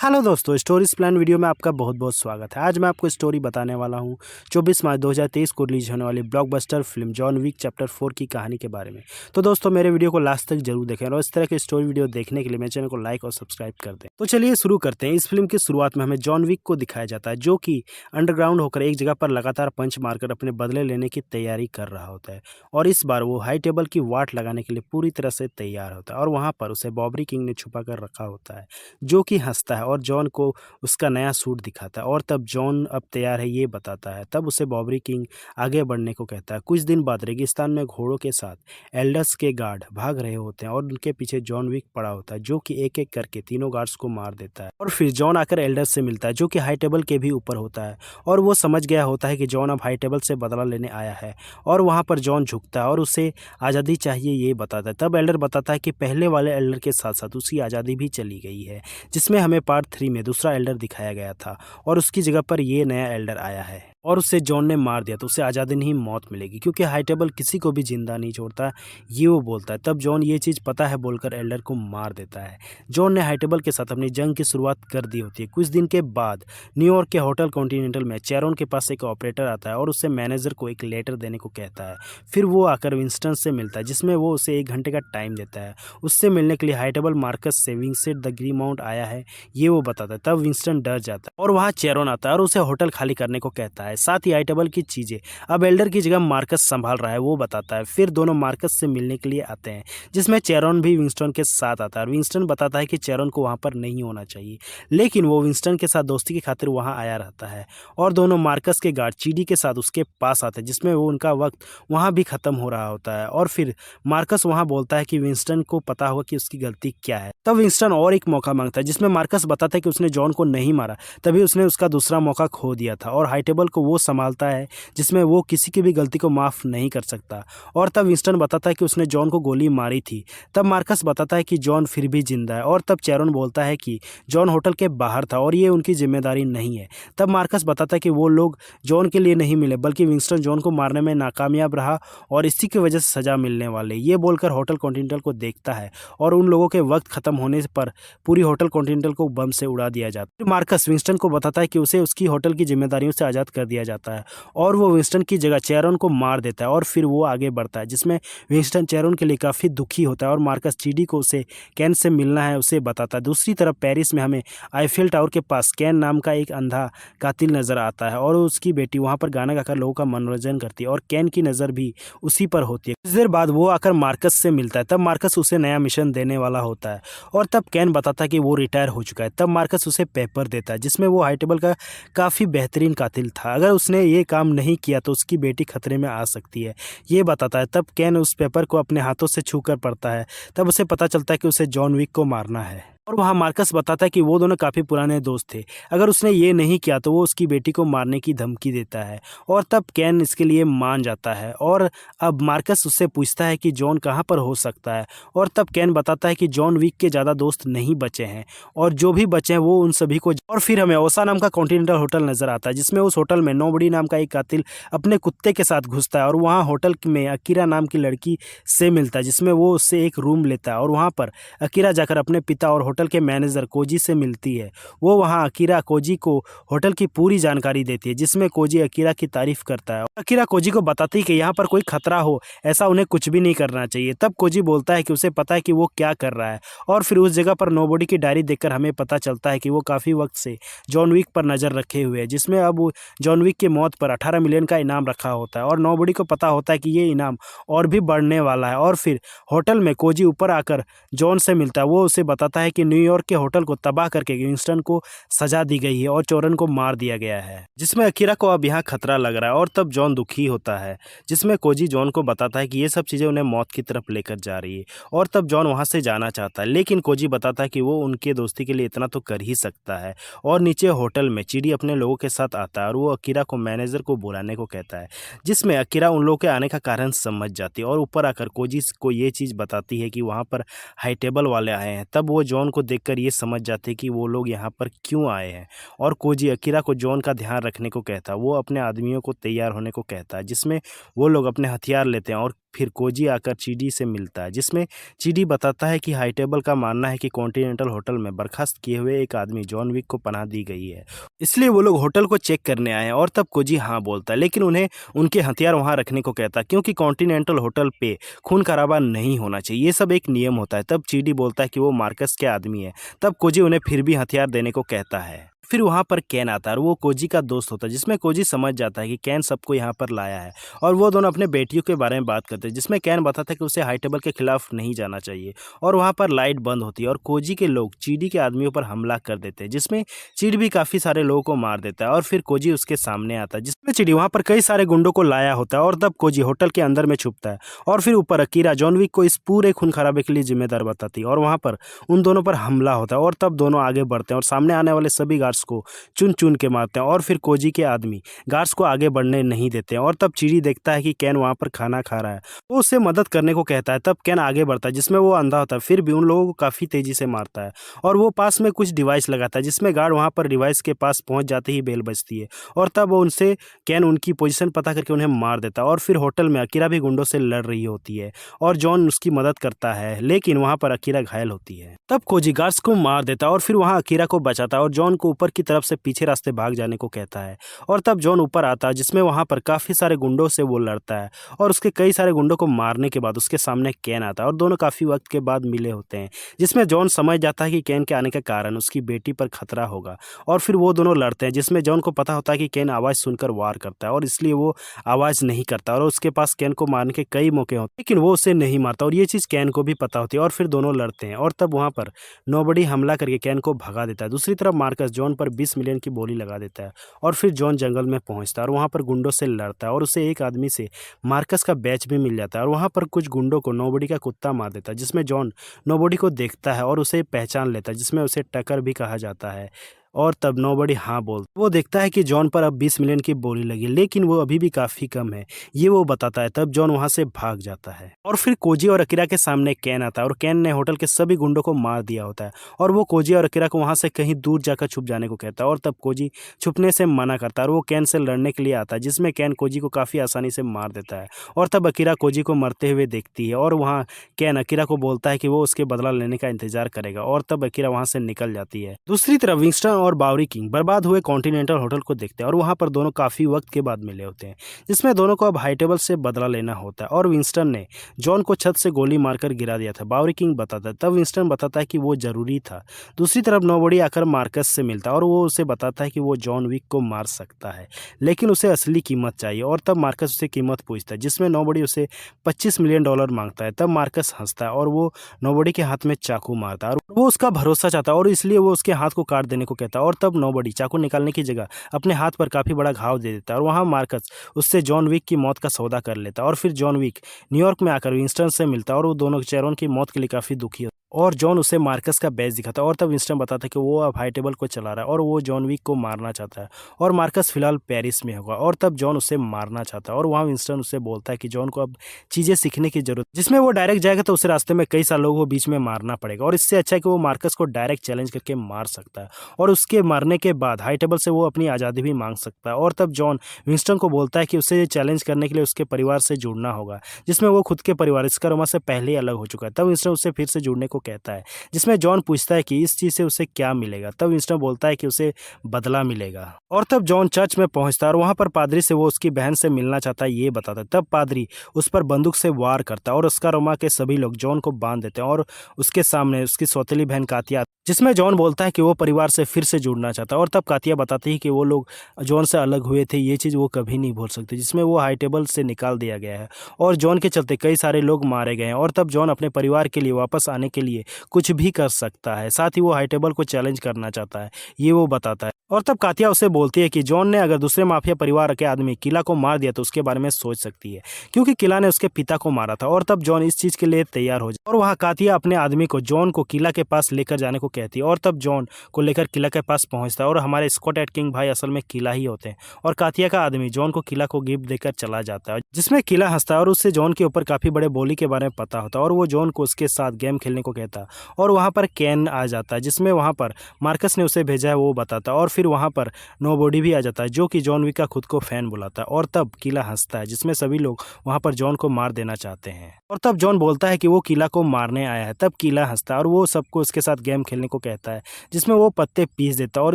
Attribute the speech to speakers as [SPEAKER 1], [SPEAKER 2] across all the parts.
[SPEAKER 1] Hello दोस्तों, stories plan video में आपका बहुत बहुत स्वागत है। आज मैं आपको स्टोरी बताने वाला हूं 24 मार्च 2023 को रिलीज होने वाली blockbuster film John Wick chapter 4 की कहानी के बारे में। तो दोस्तों, मेरे वीडियो को लास्ट तक जरूर देखें और इस तरह के स्टोरी वीडियो देखने के लिए मेरे चैनल को लाइक और सब्सक्राइब कर दें। तो चलिए शुरू करते हैं। इस फिल्म की शुरुआत में हमें जॉन विक को दिखाया जाता है, जो कि अंडरग्राउंड होकर एक जगह पर लगातार पंच मारकर अपने बदले लेने की तैयारी कर रहा होता है। और इस बार वो हाई टेबल की वाट लगाने के लिए पूरी तरह से तैयार होता है और वहाँ पर उसे बॉबरी किंग ने छुपा कर रखा होता है, जो कि हंसता है और जॉन को उसका नया सूट दिखाता है। और तब जॉन अब तैयार है ये बताता है। तब उसे बॉबरी किंग आगे बढ़ने को कहता है। कुछ दिन बाद रेगिस्तान में घोड़ों के साथ एल्डर्स के गार्ड भाग रहे होते हैं और उनके पीछे जॉन विक पड़ा होता है, जो कि एक एक करके तीनों गार्ड्स को मार देता है। और फिर जॉन आकर एल्डर्स से मिलता है, जो कि हाई टेबल के भी ऊपर होता है। और वो समझ गया होता है कि जॉन अब हाई टेबल से बदला लेने आया है। और वहाँ पर जॉन झुकता है और उसे आज़ादी चाहिए ये बताता है। तब एल्डर बताता है कि पहले वाले एल्डर के साथ साथ उसकी आज़ादी भी चली गई है, जिसमें हमें पार्ट 3 में दूसरा एल्डर दिखाया गया था और उसकी जगह पर ये नया एल्डर आया है और उसे जॉन ने मार दिया। तो उसे आज़ादी नहीं मौत मिलेगी, क्योंकि हाई टेबल किसी को भी जिंदा नहीं छोड़ता, ये वो बोलता है। तब जॉन ये चीज़ पता है बोलकर एल्डर को मार देता है। जॉन ने हाई टेबल के साथ अपनी जंग की शुरुआत कर दी होती है। कुछ दिन के बाद न्यूयॉर्क के होटल कॉन्टिनेंटल में चैरोन के पास एक ऑपरेटर आता है और उससे मैनेजर को एक लेटर देने को कहता है। फिर वो आकर विंस्टन से मिलता है, जिसमें वो उसे 1 घंटे का टाइम देता है। उससे मिलने के लिए हाई टेबल मार्कस से विंगसेट द ग्री माउंट आया है, ये वो बताता है। तब विंस्टन डर जाता है और वहाँ चैरोन आता है और उसे होटल खाली करने को कहता है। साथ ही हाई टेबल की चीजें अब एल्डर की जगह मार्कस संभाल रहा है, वो बताता है। फिर दोनों मार्कस से मिलने के लिए आते हैं, जिसमें चैरोन भी विंस्टन के साथ आता है। और विंस्टन बताता है कि चैरोन को वहाँ पर नहीं होना चाहिए, लेकिन वो विंस्टन के साथ दोस्ती की खातिर वहाँ आया रहता है। और दोनों मार्कस के गार्ड चीडी के साथ उसके पास आते हैं, जिसमें वो उनका वक्त वहाँ भी खत्म हो रहा होता है। और फिर मार्कस वहाँ बोलता है कि विंस्टन को पता होगा कि उसकी गलती क्या है। तब विंस्टन और एक मौका मांगता है, जिसमें मार्कस बताता है कि उसने जॉन को नहीं मारा, तभी उसने उसका दूसरा मौका खो दिया था। और हाई टेबल को वो संभालता है, जिसमें वो किसी की भी गलती को माफ़ नहीं कर सकता। और तब विंस्टन बताता है कि उसने जॉन को गोली मारी थी। तब मार्कस बताता है कि जॉन फिर भी जिंदा है। और तब चैरोन बोलता है कि जॉन होटल के बाहर था और ये उनकी जिम्मेदारी नहीं है। तब मार्कस बताता है कि वो लोग जॉन के लिए नहीं मिले, बल्कि विंस्टन जॉन को मारने में नाकामयाब रहा और इसी की वजह से सज़ा मिलने वाले, ये बोलकर होटल कॉन्टिनेंटल को देखता है और उन लोगों के वक्त खत्म होने पर पूरी होटल कॉन्टिनेंटल को बम से उड़ा दिया जाता है। मार्कस विंस्टन को बताता है कि उसे उसकी होटल की जिम्मेदारियों से आज़ाद कर दिया जाता है और वो विंस्टन की जगह चैरोन को मार देता है। और फिर वो आगे बढ़ता है, जिसमें विंस्टन चैरोन के लिए काफ़ी दुखी होता है और मार्कस चीडी को उसे कैन से मिलना है उसे बताता है। दूसरी तरफ पेरिस में हमें आईफेल टावर के पास कैन नाम का एक अंधा कातिल नजर आता है और उसकी बेटी वहाँ पर गाना गाकर लोगों का मनोरंजन करती है और कैन की नज़र भी उसी पर होती है। कुछ देर बाद वो आकर मार्कस से मिलता है। तब मार्कस उसे नया मिशन देने वाला होता है और तब कैन बताता है कि वो रिटायर हो चुका है। तब मार्कस उसे पेपर देता है, जिसमें वो हाई टेबल का काफ़ी बेहतरीन कातिल था। अगर उसने ये काम नहीं किया तो उसकी बेटी खतरे में आ सकती है, ये बताता है। तब कैन उस पेपर को अपने हाथों से छूकर पढ़ता है। तब उसे पता चलता है कि उसे जॉन विक को मारना है। और वहाँ मार्कस बताता है कि वो दोनों काफ़ी पुराने दोस्त थे, अगर उसने ये नहीं किया तो वो उसकी बेटी को मारने की धमकी देता है। और तब कैन इसके लिए मान जाता है और अब मार्कस उससे पूछता है कि जॉन कहाँ पर हो सकता है। और तब कैन बताता है कि जॉन विक के ज़्यादा दोस्त नहीं बचे हैं और जो भी बचे हैं वो उन सभी को। और फिर हमें ओसा नाम का कॉन्टिनेंटल होटल नजर आता है, जिसमें उस होटल में नोबडी नाम का एक कातिल अपने कुत्ते के साथ घुसता है और वहाँ होटल में अकीरा नाम की लड़की से मिलता है, जिसमें वो उससे एक रूम लेता है। और वहाँ पर अकीरा जाकर अपने पिता और होटल के मैनेजर कोजी से मिलती है। वो वहाँ अकीरा कोजी को होटल की पूरी जानकारी देती है, जिसमें कोजी अकीरा की तारीफ करता है और अकीरा कोजी को बताती है कि यहाँ पर कोई खतरा हो ऐसा उन्हें कुछ भी नहीं करना चाहिए। तब कोजी बोलता है कि उसे पता है कि वो क्या कर रहा है। और फिर उस जगह पर नोबडी की डायरी देखकर हमें पता चलता है कि वो काफ़ी वक्त से जॉन विक पर नज़र रखे हुए है, जिसमें अब जॉन विक की मौत पर 18 मिलियन का इनाम रखा होता है। और नोबडी को पता होता है कि ये इनाम और भी बढ़ने वाला है। और फिर होटल में कोजी ऊपर आकर जॉन से मिलता है। वो उसे बताता है कि न्यूयॉर्क के होटल को तबाह करके विंस्टन को सजा दी गई है और चोरन को मार दिया गया है, जिसमें अकीरा को अब यहाँ खतरा लग रहा है। और तब जॉन दुखी होता है, जिसमें कोजी जॉन को बताता है कि ये सब चीज़ें उन्हें मौत की तरफ लेकर जा रही है। और तब जॉन वहाँ से जाना चाहता है, लेकिन कोजी बताता है कि वो उनके दोस्ती के लिए इतना तो कर ही सकता है। और नीचे होटल में चीडी अपने लोगों के साथ आता है और वो अकीरा को मैनेजर को बुलाने को कहता है, जिसमें अकीरा उन लोगों के आने का कारण समझ जाती है और ऊपर आकर कोजी को ये चीज़ बताती है कि वहाँ पर हाई टेबल वाले आए हैं। तब वो जॉन को देखकर ये समझ जाते हैं कि वो लोग यहाँ पर क्यों आए हैं। और कोजी अकीरा को जॉन का ध्यान रखने को कहता है, वो अपने आदमियों को तैयार होने को कहता है, जिसमें वो लोग अपने हथियार लेते हैं और फिर कोजी आकर चीडी से मिलता है, जिसमें चीडी बताता है कि हाईटेबल का मानना है कि कॉन्टिनेंटल होटल में बर्खास्त किए हुए एक आदमी जॉन विक को पनाह दी गई है, इसलिए वो लोग होटल को चेक करने आए हैं। और तब कोजी हाँ बोलता है, लेकिन उन्हें उनके हथियार वहाँ रखने को कहता है, क्योंकि कॉन्टिनेंटल होटल पे खून खराबा नहीं होना चाहिए, ये सब एक नियम होता है। तब चीडी बोलता है कि वो मार्कस के आदमी है। तब कोजी उन्हें फिर भी हथियार देने को कहता है। फिर वहाँ पर कैन आता है और वो कोजी का दोस्त होता है, जिसमें कोजी समझ जाता है कि कैन सबको यहाँ पर लाया है, और वो दोनों अपने बेटियों के बारे में बात करते हैं, जिसमें कैन बताता है कि उसे हाईटेबल के खिलाफ नहीं जाना चाहिए। और वहाँ पर लाइट बंद होती है और कोजी के लोग चीडी के आदमियों पर हमला कर देते हैं, जिसमें चीडी भी काफ़ी सारे लोगों को मार देता है। और फिर कोजी उसके सामने आता है, जिसमें चीडी वहाँ पर कई सारे गुंडों को लाया होता है। और तब कोजी होटल के अंदर में छुपता है और फिर ऊपर अकीरा जॉन विक को इस पूरे खून खराबे के लिए जिम्मेदार बताती है, और वहाँ पर उन दोनों पर हमला होता है। और तब दोनों आगे बढ़ते हैं और सामने आने वाले सभी गार्ड्स को चुन चुन के मारते हैं, और फिर कोजी के आदमी गार्ड्स को आगे बढ़ने नहीं देते हैं। और तब चीडी देखता है कि कैन वहाँ पर खाना खा रहा है, वो उससे मदद करने को कहता है। तब कैन आगे बढ़ता है, जिसमें वो अंधा होता है, फिर भी उन लोगों को काफ़ी तेज़ी से मारता है, और वो पास में कुछ डिवाइस लगाता है, जिसमें गार्ड वहाँ पर डिवाइस के पास पहुँच जाते ही बेल बजती है, और तब वो उनसे कैन उनकी पोजीशन पता करके उन्हें मार देता है। और फिर होटल में अकीरा भी गुंडों से लड़ रही होती है और जॉन उसकी मदद करता है, लेकिन वहाँ पर अकीरा घायल होती है। तब कोजी गार्ड्स को मार देता है और फिर वहाँ अकीरा को बचाता है और जॉन को ऊपर की तरफ से पीछे रास्ते भाग जाने को कहता है। और तब जॉन ऊपर आता है, जिसमें वहाँ पर काफ़ी सारे गुंडों से वो लड़ता है, और उसके कई सारे गुंडों को मारने के बाद उसके सामने कैन आता है और दोनों काफ़ी वक्त के बाद मिले होते हैं, जिसमें जॉन समझ जाता है कि कैन के आने के कारण उसकी बेटी पर खतरा होगा। और फिर वो दोनों लड़ते हैं, जिसमें जॉन को पता होता है कि कैन आवाज़ सुनकर वार करता है, और इसलिए वो आवाज़ नहीं करता, और उसके पास कैन को मारने के कई मौके होते हैं, लेकिन वो उसे नहीं मारता, और ये चीज़ कैन को भी पता होती है। और फिर दोनों लड़ते हैं और तब वहाँ पर नोबडी हमला करके कैन को भगा देता है। दूसरी तरफ मार्कस जॉन पर 20 मिलियन की बोली लगा देता है, और फिर जॉन जंगल में पहुंचता है और वहां पर गुंडों से लड़ता है, और उसे एक आदमी से मार्कस का बैच भी मिल जाता है, और वहां पर कुछ गुंडों को नोबडी का कुत्ता मार देता है, जिसमें जॉन नोबडी को देखता है और उसे पहचान लेता है, जिसमें उसे टकर भी कहा जाता है। और तब नोबडी हाँ बोलता, वो देखता है कि जॉन पर अब 20 मिलियन की बोली लगी, लेकिन वो अभी भी काफ़ी कम है, ये वो बताता है। तब जॉन वहाँ से भाग जाता है और फिर कोजी और अकीरा के सामने कैन आता है, और कैन ने होटल के सभी गुंडों को मार दिया होता है, और वो कोजी और अकीरा को वहाँ से कहीं दूर जाकर छुप जाने को कहता है। और तब कोजी छुपने से मना करता है और वो कैन से लड़ने के लिए आता है, जिसमें कैन कोजी को काफ़ी आसानी से मार देता है। और तब अकीरा कोजी को मरते हुए देखती है, और वहाँ कैन अकीरा को बोलता है कि वो उसके बदला लेने का इंतजार करेगा, और तब अकीरा वहाँ से निकल जाती है। दूसरी तरफ विंस्टन और बावरी किंग बर्बाद हुए कॉन्टिनेंटल होटल को देखते हैं, और वहां पर दोनों काफी वक्त के बाद मिले होते हैं, जिसमें दोनों को अब हाईटेबल से बदला लेना होता है। और विंस्टन ने जॉन को छत से गोली मारकर गिरा दिया था, बावरी किंग बताता है। तब विंस्टन बताता है कि वो जरूरी था। दूसरी तरफ नोबडी आकर मार्कस से मिलता है और वो उसे बताता है कि वो जॉन विक को मार सकता है, लेकिन उसे असली कीमत चाहिए। और तब मार्कस उसे कीमत पूछता है, जिसमें नोबडी उसे $25 मिलियन मांगता है। तब मार्कस हंसता है और वो नोबडी के हाथ में चाकू मारता है, और वो उसका भरोसा चाहता है, और इसलिए वो उसके हाथ को काट देने को कहता है। और तब नोबडी चाकू निकालने की जगह अपने हाथ पर काफी बड़ा घाव दे देता है, और वहां मार्कस उससे जॉन विक की मौत का सौदा कर लेता है। और फिर जॉन विक न्यूयॉर्क में आकर विंस्टन से मिलता है, और वो दोनों चेरोन की मौत के लिए काफी दुखी होता है, और जॉन उसे मार्कस का बैच दिखाता है। और तब विंस्टन बताता है कि वो अब हाईटेबल को चला रहा है और वो जॉन विक को मारना चाहता है, और मार्कस फिलहाल पेरिस में होगा। और तब जॉन उसे मारना चाहता है, और वहाँ विंस्टन उसे बोलता है कि जॉन को अब चीज़ें सीखने की जरूरत, जिसमें वो डायरेक्ट जाएगा तो उसे रास्ते में कई सारे लोगों को बीच में मारना पड़ेगा, और इससे अच्छा है कि वो मार्कस को डायरेक्ट चैलेंज करके मार सकता है, और उसके मारने के बाद हाईटेबल से वो अपनी आज़ादी भी मांग सकता है। और तब जॉन विंस्टन को बोलता है कि उसे चैलेंज करने के लिए उसके परिवार से जुड़ना होगा, जिसमें वो खुद के परिवार स्कर्मा से पहले ही अलग हो चुका है। तब विंस्टन उसे फिर से जुड़ने को कहता है, जिसमें जॉन पूछता है कि इस चीज़ से उसे क्या मिलेगा। तब विंस्टन बोलता है कि उसे बदला मिलेगा। और तब जॉन चर्च में पहुंचता है, और वहां पर पादरी से वो उसकी बहन से मिलना चाहता है ये बताता है। तब पादरी उस पर बंदूक से वार करता है, और स्कर्मा के सभी लोग जॉन को बांध देते हैं, और उसके सामने उसकी सौतेली बहन कातिया, जिसमें जॉन बोलता है कि वो परिवार से फिर से जुड़ना चाहता है। और तब कातिया बताती है कि वो लोग जॉन से अलग हुए थे, ये चीज़ वो कभी नहीं भूल सकती, जिसमें वो हाईटेबल से निकाल दिया गया है, और जॉन के चलते कई सारे लोग मारे गए हैं। और तब जॉन अपने परिवार के लिए वापस आने के लिए कुछ भी कर सकता है, साथ ही वो हाईटेबल को चैलेंज करना चाहता है, ये वो बताता है। और तब कातिया उसे बोलती है कि जॉन ने अगर दूसरे माफिया परिवार के आदमी किला को मार दिया तो उसके बारे में सोच सकती है, क्योंकि किला ने उसके पिता को मारा था। और तब जॉन इस चीज़ के लिए तैयार हो जाए, और वहाँ कातिया अपने आदमी को जॉन को किला के पास लेकर जाने को कहती है। और तब जॉन को लेकर किला के पास पहुंचता है, और हमारे स्कॉट एटकिंग भाई असल में किला ही होते हैं, और कातिया का आदमी जॉन को किला को गिफ्ट देकर चला जाता है, जिसमें किला हंसता है और उससे जॉन के ऊपर काफ़ी बड़े बोली के बारे में पता होता है, और वो जॉन को उसके साथ गेम खेलने को कहता और वहाँ पर कैन आ जाता है, जिसमें वहाँ पर मार्कस ने उसे भेजा है वो बताता और फिर वहाँ पर नोबॉडी भी आ जाता है जो कि जॉन विक का खुद को फैन बुलाता है। और तब किला हंसता है जिसमें सभी लोग वहाँ पर जॉन को मार देना चाहते हैं और तब जॉन बोलता है कि वो किला को मारने आया है। तब किला हंसता है और वो सबको उसके साथ गेम खेलने को कहता है जिसमें वो पत्ते पीस देता है और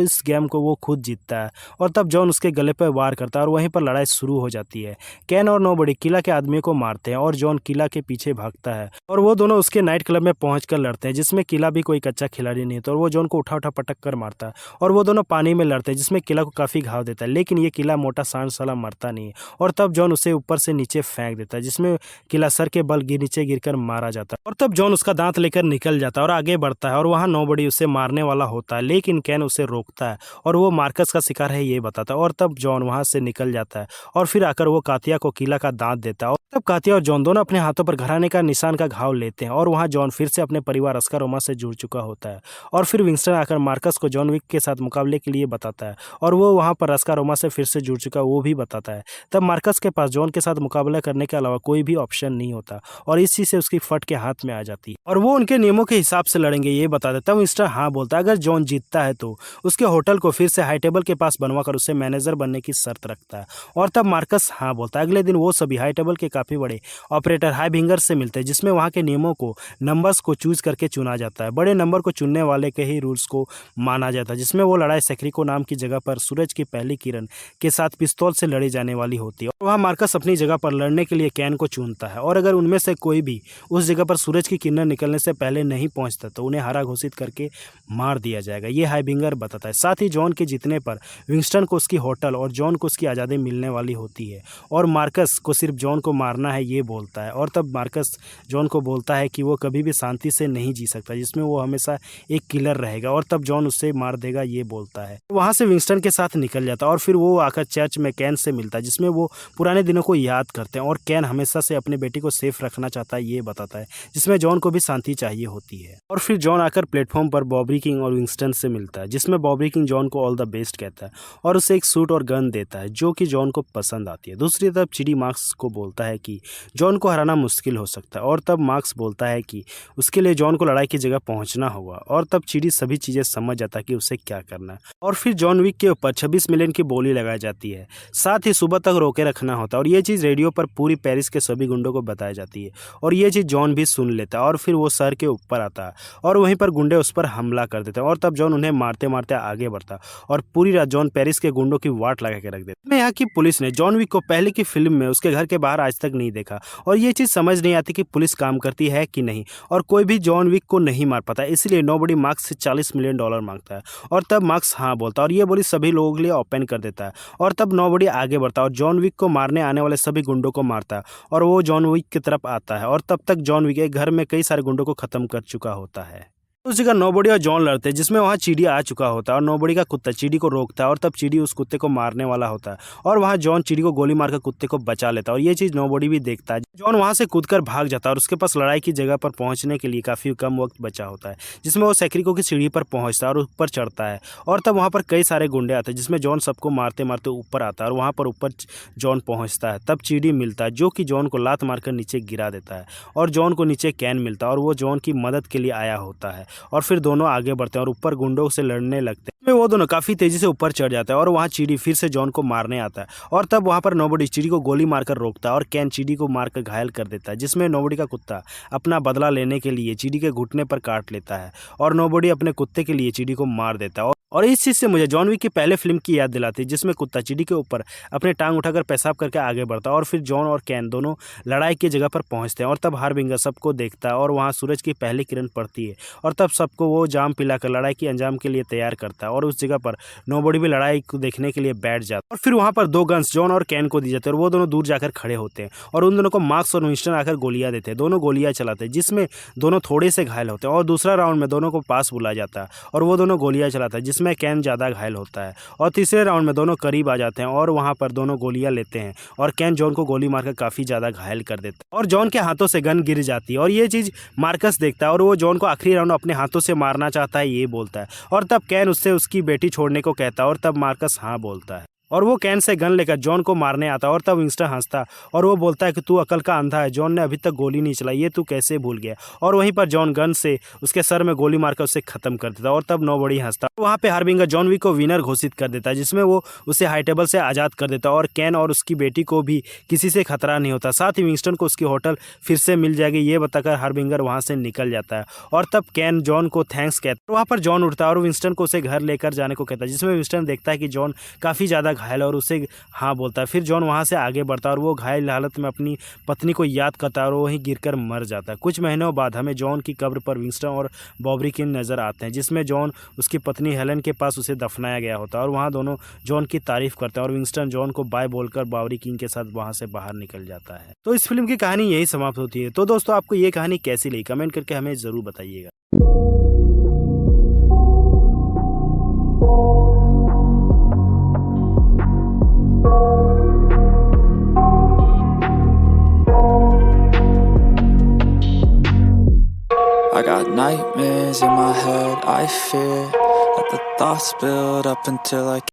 [SPEAKER 1] इस गेम को वो खुद जीतता है। और तब जॉन उसके गले पर वार करता है और वहीं पर लड़ाई शुरू हो जाती है। कैन और नोबॉडी किला के आदमियों को मारते हैं और जॉन किला के पीछे भागता है और वो दोनों उसके नाइट क्लब में पहुंचकर लड़ते हैं जिसमें किला भी कोई कच्चा खिलाड़ी नहीं था और वो जॉन को उठा उठा पटक कर मारता है और वो दोनों पानी में लड़ते हैं जिसमें किला को काफ़ी घाव देता है। लेकिन ये किला मोटा सांड साला मरता नहीं है और तब जॉन उसे ऊपर से नीचे फेंक देता है जिसमें किला सर के बल नीचे गिरकर मारा जाता है। और तब जॉन उसका दांत लेकर निकल जाता है और आगे बढ़ता है और वहाँ नोबॉडी उसे मारने वाला होता है, लेकिन कैन उसे रोकता है और वो मार्कस का शिकार है ये बताता है। और तब जॉन वहाँ से निकल जाता है और फिर आकर वो कातिया को किला का दांत देता है। और तब कातिया और जॉन दोनों अपने हाथों पर घराने का निशान का घाव लेते हैं और वहाँ जॉन फिर से अपने परिवार अस्कार रोमा से जुड़ चुका होता है। और फिर विंस्टन आकर मार्कस को जॉन विक के साथ मुकाबले के लिए बताता है और वो वहाँ पर अस्कार रोमा से फिर से जुड़ चुका वो भी बताता है। तब मार्कस के पास जॉन के साथ मुकाबला करने के अलावा कोई भी ऑप्शन नहीं होता और इस चीज से उसकी फट के हाथ में आ जाती है और वो उनके नियमों के हिसाब से लड़ेंगे ये बता देता है। विंस्टन हाँ बोलता है अगर जॉन जीतता है तो उसके होटल को फिर से हाई टेबल के पास बनवाकर उसे मैनेजर बनने की शर्त रखता है। और तब मार्कस हाँ बोलता है। अगले दिन वो सभी हाई टेबल के काफी बड़े ऑपरेटर हाइबिंगर से मिलते हैं जिसमें वहाँ के नियमों को नंबर्स को चूज करके चुना जाता है। बड़े नंबर को चुनने वाले के ही रूल्स को माना जाता है जिसमें वो लड़ाई सेक्रिको नाम की जगह पर सूरज की पहली किरण के साथ पिस्तौल से लड़ी जाने वाली होती है। वहाँ मार्कस अपनी जगह पर लड़ने के लिए कैन को चुनता है और अगर उनमें से कोई भी उस जगह पर सूरज की किरण निकलने से पहले नहीं पहुंचता तो उन्हें हारा घोषित करके मार दिया जाएगा, ये हाइबिंगर बताता है। साथ ही जॉन के जीतने पर विंस्टन को उसकी होटल और जॉन को उसकी आज़ादी मिलने वाली होती है और मार्कस को सिर्फ जॉन को मारना है ये बोलता है। और तब मार्कस जॉन को बोलता है कि वो कभी भी शांति से नहीं जी सकता, जिसमें वो हमेशा एक किलर रहेगा और तब जॉन उससे मार देगा ये बोलता है। वहाँ से विंस्टन के साथ निकल जाता है और फिर वो आकर चर्च में कैन से मिलता है जिसमें वो पुराने दिनों को याद करते हैं और कैन हमेशा से अपने बेटी को सेफ रखना चाहता है ये बताता है, जिसमें जॉन को भी शांति चाहिए होती है। और फिर जॉन आकर प्लेटफॉर्म पर बॉबी किंग और विंस्टन से मिलता है जिसमें बॉबी किंग जॉन को ऑल द बेस्ट कहता है और उसे एक सूट और गन देता है जो कि जॉन को पसंद आती है। दूसरी तरफ चिडी मार्क्स को बोलता है कि जॉन को हराना मुश्किल हो सकता है और तब मार्क्स बोलता है कि उसके लिए जॉन को लड़ाई की जगह पहुंचना होगा और तब चिडी सभी चीज़ें समझ जाता है कि उसे क्या करना है। और फिर जॉन विक के ऊपर 26 मिलियन की बोली लगाई जाती है, साथ ही सुबह तक रोके रखना होता है और ये चीज़ रेडियो पर पूरी पेरिस के सभी गुंडों को बताई जाती है और ये चीज़ जॉन भी सुन लेता है और फिर वो सर के ऊपर आता है और वहीं पर गुंडे उस पर हमला कर देते हैं और तब जॉन उन्हें मारते मारते आगे बढ़ता और पूरी रात जॉन पेरिस के गुंडों की वाट लगा के रख देता है। यहाँ की पुलिस ने जॉन विक को पहले की फिल्म में उसके घर के बाहर आज तक नहीं देखा और ये चीज़ समझ नहीं आती कि पुलिस काम करती है कि नहीं और कोई भी जॉन विक को नहीं मार पाता, इसलिए नोबडी मार्क्स से $40 मिलियन मांगता है और तब मार्क्स हाँ बोलता है और ये बोली सभी लोगों के लिए ओपन कर देता है और तब नोबडी आगे बढ़ता है और जॉन विक को मारने आने वाले सभी गुंडों को मारता है और वो जॉन विक की तरफ आता है और तब तक जॉन विक एक घर में कई सारे गुंडों को खत्म कर चुका होता है। उस जगह नोबडी और जॉन लड़ते हैं जिसमें वहाँ चीडी आ चुका होता है और नोबडी का कुत्ता चीडी को रोकता है और तब चीडी उस कुत्ते को मारने वाला होता है और वहाँ जॉन चीडी को गोली मारकर कुत्ते को बचा लेता है और ये चीज़ नोबडी भी देखता है। जॉन वहाँ से कूदकर भाग जाता है और उसके पास लड़ाई की जगह पर पहुँचने के लिए काफ़ी कम वक्त बचा होता है जिसमें वो सेक्रिको की सीढ़ी पर पहुँचता है और ऊपर चढ़ता है और तब वहाँ पर कई सारे गुंडे आते हैं जिसमें जॉन सबको मारते मारते ऊपर आता है और वहाँ पर ऊपर जॉन पहुँचता है। तब चीडी मिलता है जो कि जॉन को लात मारकर नीचे गिरा देता है और जॉन को नीचे कैन मिलता है और वो जॉन की मदद के लिए आया होता है और फिर दोनों आगे बढ़ते हैं और ऊपर गुंडों से लड़ने लगते हैं। वो दोनों काफी तेजी से ऊपर चढ़ जाता है और वहाँ चीडी फिर से जॉन को मारने आता है और तब वहाँ पर नोबडी चीडी को गोली मारकर रोकता है और कैन चीडी को मारकर घायल कर देता है जिसमें नोबडी का कुत्ता अपना बदला लेने के लिए चीडी के घुटने पर काट लेता है और नोबडी अपने कुत्ते के लिए चीडी को मार देता है। और इस चीज़ से मुझे जॉन विक की पहले फिल्म की याद दिलाती है जिसमें कुत्ता चीडी के ऊपर अपने टांग उठाकर पेशाब करके आगे बढ़ता है और फिर जॉन और कैन दोनों लड़ाई की जगह पर पहुंचते हैं और तब हार्बिंगर सबको देखता है और वहां सूरज की पहली किरण पड़ती है और तब सबको वो जाम पिलाकर लड़ाई की अंजाम के लिए तैयार करता है और उस जगह पर नोबडी भी लड़ाई को देखने के लिए बैठ जाता है और फिर वहाँ पर 2 गन्स जॉन और कैन को दी जाते हैं और वो दोनों दूर जाकर खड़े होते हैं और उन दोनों को मार्क्स और विंस्टन आकर गोलियां देते हैं। दोनों गोलियां चलाते हैं जिसमें दोनों थोड़े से घायल होते हैं और दूसरा राउंड में दोनों को पास बुलाया जाता है और वो दोनों गोलियां चलाता है जिसमें कैन ज़्यादा घायल होता है और तीसरे राउंड में दोनों करीब आ जाते हैं और वहां पर दोनों गोलियां लेते हैं और कैन जॉन को गोली मारकर काफी ज्यादा घायल कर देता है और जॉन के हाथों से गन गिर जाती है और ये चीज मार्कस देखता है और वो जॉन को आखिरी राउंड अपने हाथों से मारना चाहता है ये बोलता है और तब कैन उससे उसकी बेटी छोड़ने को कहता है और तब मार्कस हाँ बोलता है। और वो कैन से गन लेकर जॉन को मारने आता है और तब विंस्टन हंसता और वो बोलता है कि तू अकल का अंधा है, जॉन ने अभी तक गोली नहीं चलाई, ये तू कैसे भूल गया। और वहीं पर जॉन गन से उसके सर में गोली मारकर उसे खत्म कर देता और तब नोबडी हंसता। वहाँ पे हार्बिंगर जॉन विक को विनर घोषित कर देता है, जिसमें वो उसे हाई टेबल से आज़ाद कर देता और कैन और उसकी बेटी को भी किसी से खतरा नहीं होता। साथ ही विंस्टन को उसकी होटल फिर से मिल जाएगी, ये बताकर हार्बिंगर वहाँ से निकल जाता है और तब कैन जॉन को थैंक्स कहता है। वहाँ पर जॉन उठता है और विंस्टन को उसे घर लेकर जाने को कहता है, जिसमें विंस्टन देखता है कि जॉन काफ़ी ज़्यादा घायल है और उसे हाँ बोलता है। फिर जॉन वहाँ से आगे बढ़ता है और वो घायल हालत में अपनी पत्नी को याद करता है और वहीं गिरकर मर जाता है। कुछ महीनों बाद हमें जॉन की कब्र पर विंस्टन और बॉबरी किंग नज़र आते हैं, जिसमें जॉन उसकी पत्नी हेलन के पास उसे दफनाया गया होता है और वहाँ दोनों जॉन की तारीफ करते हैं और विंस्टन जॉन को बाय बोलकर बॉबरी किंग के साथ वहाँ से बाहर निकल जाता है। तो इस फिल्म की कहानी यही समाप्त होती है। तो दोस्तों, आपको ये कहानी कैसी लगी कमेंट करके हमें ज़रूर बताइएगा।
[SPEAKER 2] I got nightmares in my head, I fear that the thoughts build up until I